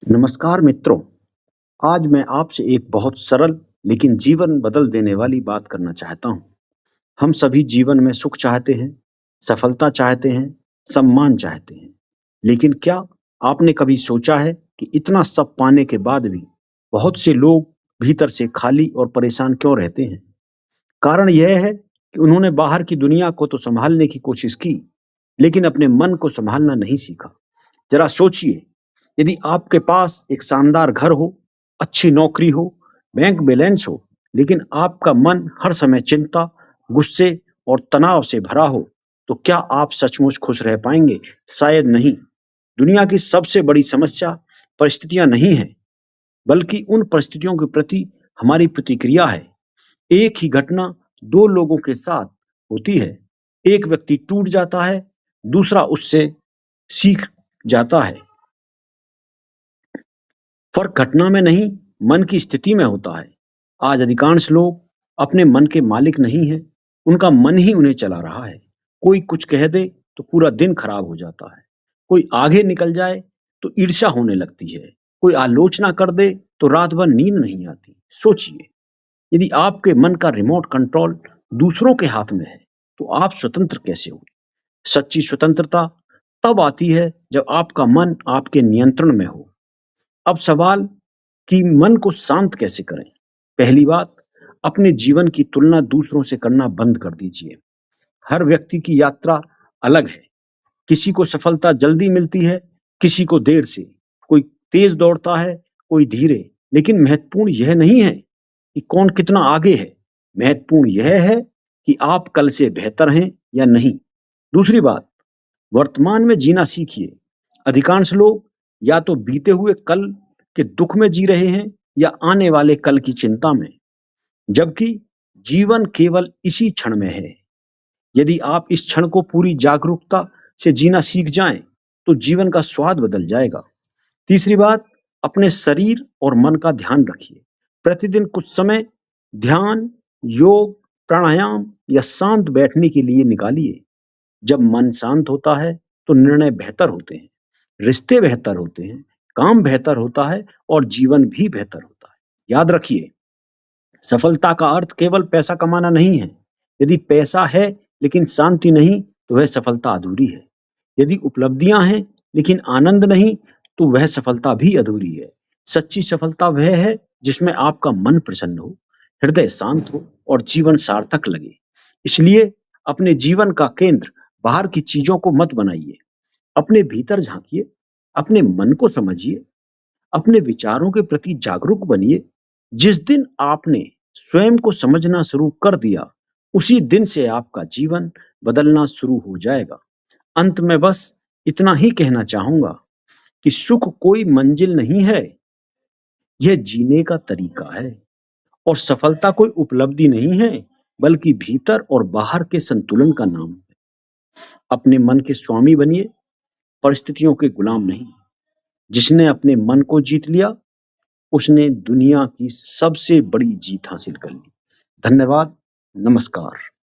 नमस्कार मित्रों। आज मैं आपसे एक बहुत सरल लेकिन जीवन बदल देने वाली बात करना चाहता हूँ। हम सभी जीवन में सुख चाहते हैं, सफलता चाहते हैं, सम्मान चाहते हैं। लेकिन क्या आपने कभी सोचा है कि इतना सब पाने के बाद भी बहुत से लोग भीतर से खाली और परेशान क्यों रहते हैं? कारण यह है कि उन्होंने बाहर की दुनिया को तो संभालने की कोशिश की, लेकिन अपने मन को संभालना नहीं सीखा। जरा सोचिए, यदि आपके पास एक शानदार घर हो, अच्छी नौकरी हो, बैंक बैलेंस हो, लेकिन आपका मन हर समय चिंता, गुस्से और तनाव से भरा हो, तो क्या आप सचमुच खुश रह पाएंगे? शायद नहीं। दुनिया की सबसे बड़ी समस्या परिस्थितियां नहीं है, बल्कि उन परिस्थितियों के प्रति हमारी प्रतिक्रिया है। एक ही घटना दो लोगों के साथ होती है। एक व्यक्ति टूट जाता है, दूसरा उससे सीख जाता है। फर्क घटना में नहीं, मन की स्थिति में होता है। आज अधिकांश लोग अपने मन के मालिक नहीं हैं, उनका मन ही उन्हें चला रहा है। कोई कुछ कह दे तो पूरा दिन खराब हो जाता है। कोई आगे निकल जाए तो ईर्ष्या होने लगती है। कोई आलोचना कर दे तो रात भर नींद नहीं आती। सोचिए, यदि आपके मन का रिमोट कंट्रोल दूसरों के हाथ में है, तो आप स्वतंत्र कैसे हो? सच्ची स्वतंत्रता तब आती है जब आपका मन आपके नियंत्रण में हो। अब सवाल कि मन को शांत कैसे करें? पहली बात, अपने जीवन की तुलना दूसरों से करना बंद कर दीजिए। हर व्यक्ति की यात्रा अलग है। किसी को सफलता जल्दी मिलती है, किसी को देर से। कोई तेज दौड़ता है, कोई धीरे। लेकिन महत्वपूर्ण यह नहीं है कि कौन कितना आगे है। महत्वपूर्ण यह है कि आप कल से बेहतर हैं या नहीं। दूसरी बात, वर्तमान में जीना सीखिए। अधिकांश लोग या तो बीते हुए कल के दुख में जी रहे हैं या आने वाले कल की चिंता में, जबकि जीवन केवल इसी क्षण में है। यदि आप इस क्षण को पूरी जागरूकता से जीना सीख जाएं, तो जीवन का स्वाद बदल जाएगा। तीसरी बात, अपने शरीर और मन का ध्यान रखिए। प्रतिदिन कुछ समय ध्यान, योग, प्राणायाम या शांत बैठने के लिए निकालिए। जब मन शांत होता है तो निर्णय बेहतर होते हैं, रिश्ते बेहतर होते हैं, काम बेहतर होता है और जीवन भी बेहतर होता है। याद रखिए, सफलता का अर्थ केवल पैसा कमाना नहीं है। यदि पैसा है लेकिन शांति नहीं, तो वह सफलता अधूरी है। यदि उपलब्धियां हैं लेकिन आनंद नहीं, तो वह सफलता भी अधूरी है। सच्ची सफलता वह है जिसमें आपका मन प्रसन्न हो, हृदय शांत हो और जीवन सार्थक लगे। इसलिए अपने जीवन का केंद्र बाहर की चीजों को मत बनाइए। अपने भीतर झांकिए, अपने मन को समझिए, अपने विचारों के प्रति जागरूक बनिए। जिस दिन आपने स्वयं को समझना शुरू कर दिया, उसी दिन से आपका जीवन बदलना शुरू हो जाएगा। अंत में बस इतना ही कहना चाहूंगा कि सुख कोई मंजिल नहीं है, यह जीने का तरीका है। और सफलता कोई उपलब्धि नहीं है, बल्कि भीतर और बाहर के संतुलन का नाम है। अपने मन के स्वामी बनिए, परिस्थितियों के गुलाम नहीं। जिसने अपने मन को जीत लिया, उसने दुनिया की सबसे बड़ी जीत हासिल कर ली। धन्यवाद। नमस्कार।